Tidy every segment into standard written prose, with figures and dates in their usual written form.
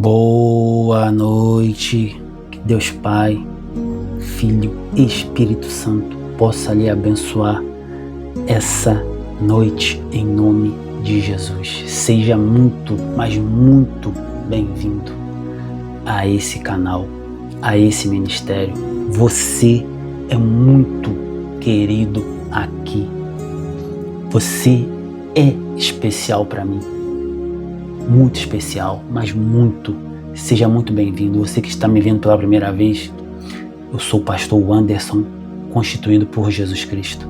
Boa noite, que Deus Pai, Filho e Espírito Santo possa lhe abençoar essa noite em nome de Jesus. Seja muito, mas muito bem-vindo a esse canal, a esse ministério. Você é muito querido aqui. Você é especial para mim. Muito especial, mas muito. Seja muito bem-vindo. Você que está me vendo pela primeira vez, eu sou o pastor Anderson, constituído por Jesus Cristo.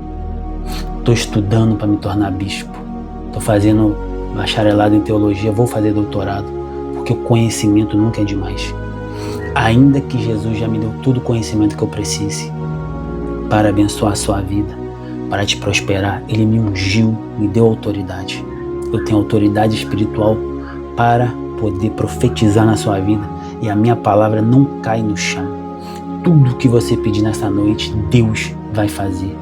Estou estudando para me tornar bispo. Estou fazendo bacharelado em teologia, vou fazer doutorado, porque o conhecimento nunca é demais. Ainda que Jesus já me deu todo o conhecimento que eu precise para abençoar a sua vida, para te prosperar, Ele me ungiu, me deu autoridade. Eu tenho autoridade espiritual para poder profetizar na sua vida, e a minha palavra não cai no chão. Tudo que você pedir nessa noite, Deus vai fazer,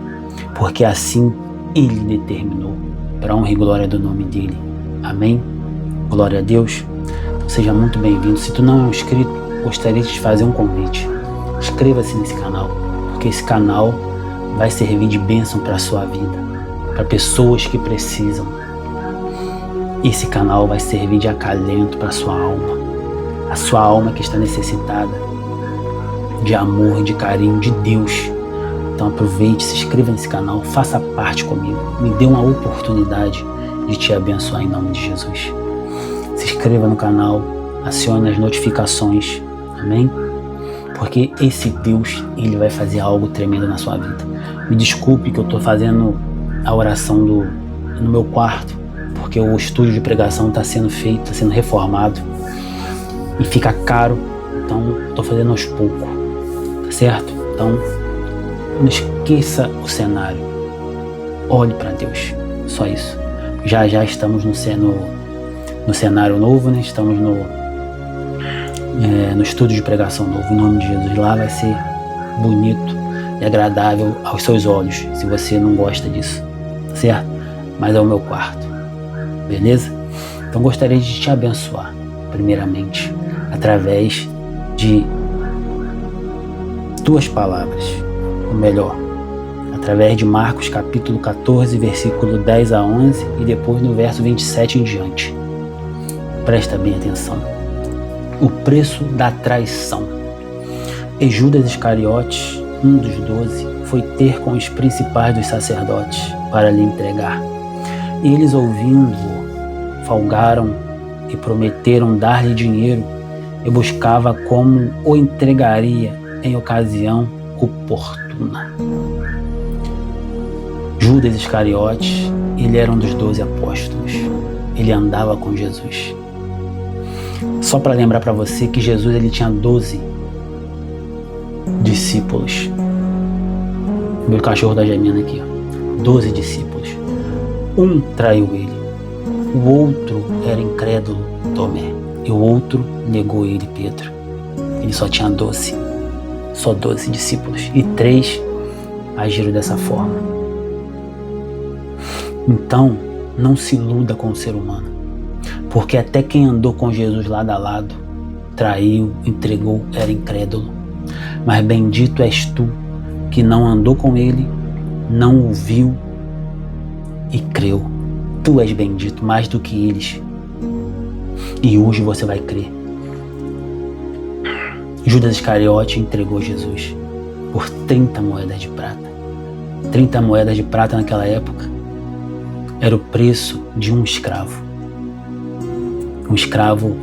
porque assim Ele determinou, para honra e glória do nome dEle. Amém? Glória a Deus. Então, seja muito bem-vindo. Se tu não é um inscrito, gostaria de te fazer um convite. Inscreva-se nesse canal, porque esse canal vai servir de bênção para a sua vida, para pessoas que precisam. Esse canal vai servir de acalento para a sua alma que está necessitada de amor, de carinho de Deus. Então aproveite, se inscreva nesse canal, faça parte comigo, me dê uma oportunidade de te abençoar em nome de Jesus. Se inscreva no canal, acione as notificações, amém? Porque esse Deus, Ele vai fazer algo tremendo na sua vida. Me desculpe que eu estou fazendo a oração no meu quarto, porque o estúdio de pregação está sendo feito, está sendo reformado e fica caro, então estou fazendo aos poucos, tá certo? Então não esqueça o cenário, olhe para Deus, só isso. Já estamos no cenário novo, né? Estamos no estúdio de pregação novo, em nome de Jesus. Lá vai ser bonito e agradável aos seus olhos, se você não gosta disso, certo? Mas é o meu quarto. Beleza? Então gostaria de te abençoar, primeiramente, através de duas palavras, ou melhor, através de Marcos capítulo 14, versículo 10 a 11 e depois no verso 27 em diante. Presta bem atenção. O preço da traição. E Judas Iscariotes, um dos 12, foi ter com os principais dos sacerdotes para lhe entregar. Eles, ouvindo-o, folgaram e prometeram dar-lhe dinheiro, e buscava como o entregaria em ocasião oportuna. Judas Iscariotes, ele era um dos 12 apóstolos. Ele andava com Jesus. Só para lembrar para você que Jesus ele tinha 12 discípulos. Meu cachorro tá gemendo aqui, ó. 12 discípulos. Um traiu ele, o outro era incrédulo, Tomé, e o outro negou ele, Pedro. Ele só tinha 12, só 12 discípulos, e 3 agiram dessa forma. Então, não se iluda com o ser humano, porque até quem andou com Jesus lado a lado, traiu, entregou, era incrédulo. Mas bendito és tu, que não andou com ele, não o viu, e creu. Tu és bendito mais do que eles. E hoje você vai crer. Judas Iscariote entregou Jesus por 30 moedas de prata. 30 moedas de prata naquela época era o preço de um escravo. Um escravo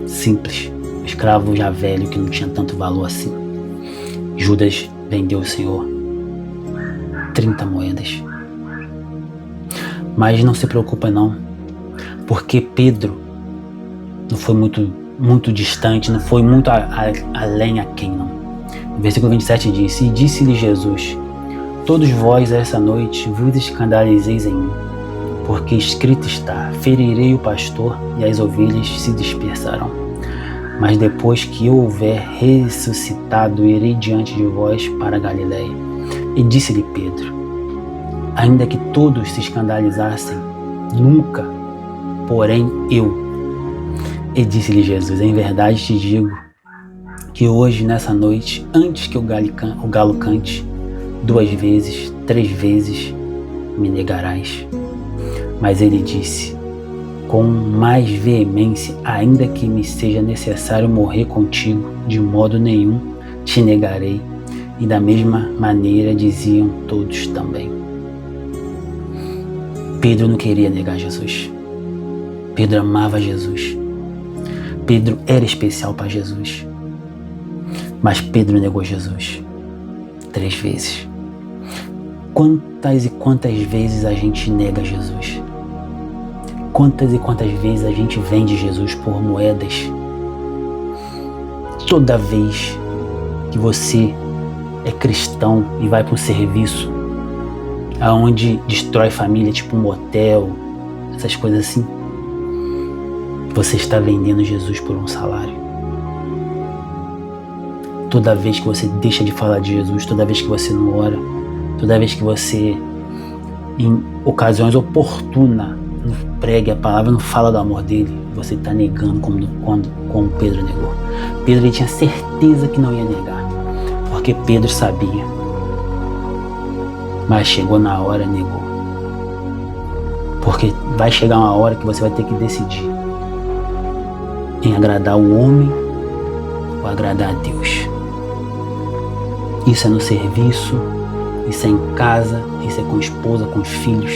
simples. Um escravo já velho que não tinha tanto valor assim. Judas vendeu o Senhor 30 moedas. Mas não se preocupa não, porque Pedro não foi muito distante, não foi muito além aquém não. O versículo 27 diz: E disse-lhe Jesus: Todos vós essa noite vos escandalizeis em mim, porque escrito está: Ferirei o pastor e as ovelhas se dispersarão. Mas depois que eu houver ressuscitado, irei diante de vós para a Galiléia. E disse-lhe Pedro: Ainda que todos se escandalizassem, nunca, porém eu. E disse-lhe Jesus: em verdade te digo que hoje, nessa noite, antes que o galo cante, 2 vezes, 3 vezes me negarás. Mas ele disse com mais veemência: ainda que me seja necessário morrer contigo, de modo nenhum te negarei. E da mesma maneira diziam todos também. Pedro não queria negar Jesus. Pedro amava Jesus. Pedro era especial para Jesus. Mas Pedro negou Jesus 3 vezes. Quantas e quantas vezes a gente nega Jesus? Quantas e quantas vezes a gente vende Jesus por moedas? Toda vez que você é cristão e vai para um serviço aonde destrói família, tipo um motel, essas coisas assim, você está vendendo Jesus por um salário. Toda vez que você deixa de falar de Jesus, toda vez que você não ora, toda vez que você, em ocasiões oportunas, não pregue a palavra, não fala do amor dele, você está negando como Pedro negou. Pedro ele tinha certeza que não ia negar, porque Pedro sabia. Mas chegou na hora, negou. Porque vai chegar uma hora que você vai ter que decidir em agradar o homem ou agradar a Deus. Isso é no serviço, isso é em casa, isso é com a esposa, com os filhos.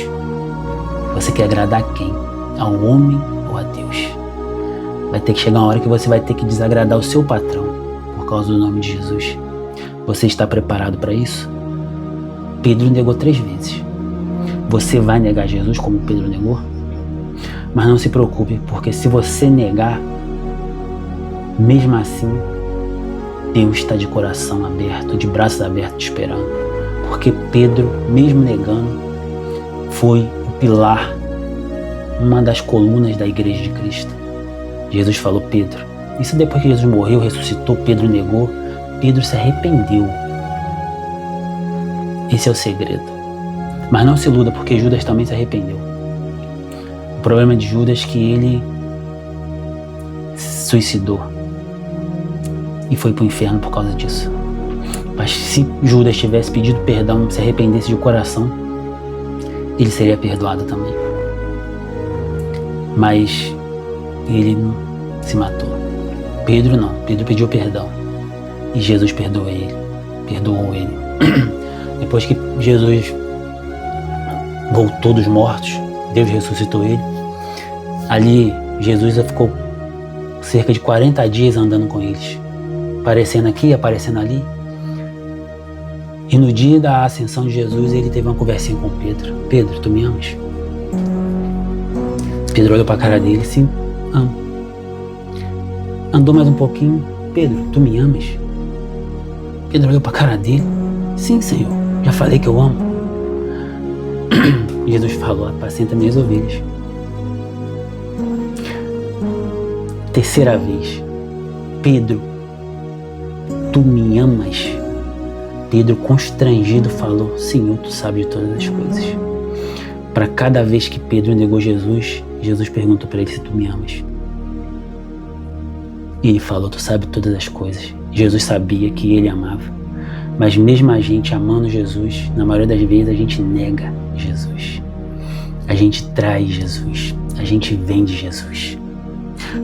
Você quer agradar quem? Ao homem ou a Deus? Vai ter que chegar uma hora que você vai ter que desagradar o seu patrão por causa do nome de Jesus. Você está preparado para isso? Pedro negou 3 vezes. Você vai negar Jesus como Pedro negou? Mas não se preocupe, porque se você negar, mesmo assim, Deus está de coração aberto, de braços abertos esperando. Porque Pedro, mesmo negando, foi o pilar, uma das colunas da igreja de Cristo. Jesus falou: Pedro. Isso depois que Jesus morreu, ressuscitou, Pedro negou, Pedro se arrependeu. Esse é o segredo. Mas não se iluda, porque Judas também se arrependeu. O problema de Judas é que ele se suicidou e foi para o inferno por causa disso. Mas se Judas tivesse pedido perdão, se arrependesse de coração, ele seria perdoado também. Mas ele se matou. Pedro não. Pedro pediu perdão e Jesus perdoou ele. Depois que Jesus voltou dos mortos, Deus ressuscitou ele. Ali Jesus ficou cerca de 40 dias andando com eles, aparecendo aqui, aparecendo ali. E no dia da ascensão de Jesus, ele teve uma conversinha com Pedro. Pedro, tu me amas? Pedro olhou para a cara dele: sim, amo. Andou mais um pouquinho: Pedro, tu me amas? Pedro olhou para a cara dele: sim, Senhor, já falei que eu amo. Jesus falou: apacenta minhas ovelhas. Terceira vez: Pedro, tu me amas? Pedro, constrangido, falou: Senhor, tu sabes de todas as coisas. Para cada vez que Pedro negou Jesus, Jesus perguntou para ele: se tu me amas? E ele falou: tu sabes todas as coisas. Jesus sabia que ele amava. Mas mesmo a gente amando Jesus, na maioria das vezes a gente nega Jesus. A gente trai Jesus. A gente vende Jesus.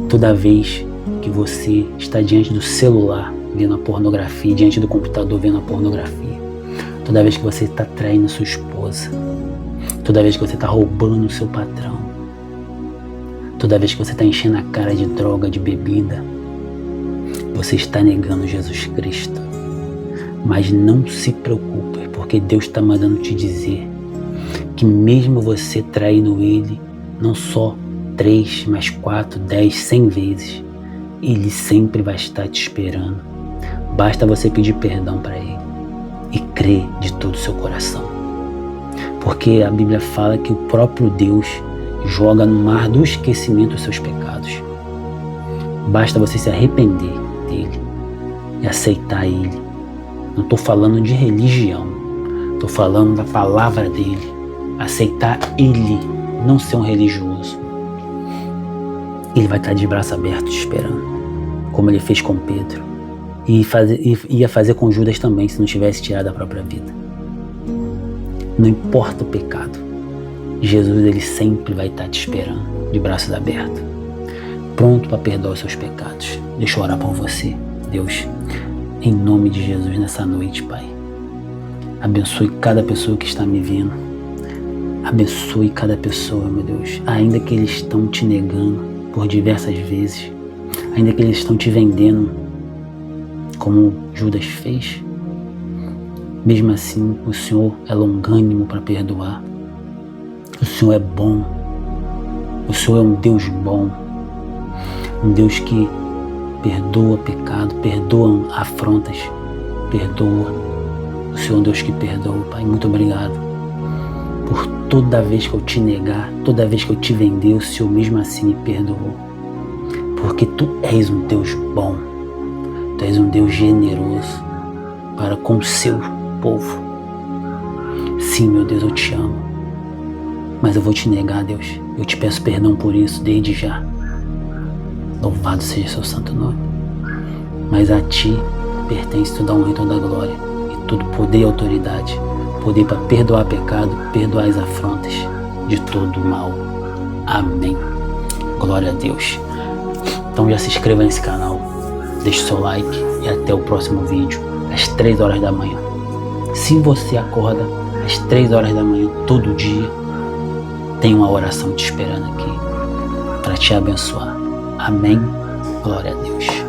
Toda vez que você está diante do celular vendo a pornografia, diante do computador vendo a pornografia, toda vez que você está traindo sua esposa, toda vez que você está roubando o seu patrão, toda vez que você está enchendo a cara de droga, de bebida, você está negando Jesus Cristo. Mas não se preocupe, porque Deus está mandando te dizer que mesmo você traindo Ele, não só 3, mas 4, 10, 100 vezes, Ele sempre vai estar te esperando. Basta você pedir perdão para Ele e crer de todo o seu coração. Porque a Bíblia fala que o próprio Deus joga no mar do esquecimento os seus pecados. Basta você se arrepender dele e aceitar Ele. Não estou falando de religião, estou falando da palavra dele. Aceitar Ele, não ser um religioso. Ele vai estar de braço aberto te esperando, como ele fez com Pedro. E ia fazer com Judas também, se não tivesse tirado a própria vida. Não importa o pecado, Jesus ele sempre vai estar te esperando, de braços abertos, pronto para perdoar os seus pecados. Deixa eu orar por você. Deus, em nome de Jesus, nessa noite, Pai, abençoe cada pessoa que está me vendo. Abençoe cada pessoa, meu Deus, ainda que eles estão te negando por diversas vezes, ainda que eles estão te vendendo como Judas fez, mesmo assim o Senhor é longânimo para perdoar. O Senhor é bom, o Senhor é um Deus bom, um Deus que perdoa pecado, perdoa afrontas, perdoa. O Senhor é um Deus que perdoa, Pai. Muito obrigado por toda vez que eu te negar, toda vez que eu te vender, o Senhor mesmo assim me perdoou. Porque Tu és um Deus bom, Tu és um Deus generoso para com o Seu povo. Sim, meu Deus, eu te amo, mas eu vou te negar, Deus. Eu te peço perdão por isso desde já. Louvado seja Seu santo nome. Mas a Ti pertence toda a honra e toda a glória, e todo poder e autoridade, poder para perdoar pecado, perdoar as afrontas de todo o mal. Amém. Glória a Deus. Então já se inscreva nesse canal, deixe o seu like e até o próximo vídeo, às 3 horas da manhã. Se você acorda às 3 horas da manhã todo dia, tem uma oração te esperando aqui para te abençoar. Amém. Glória a Deus.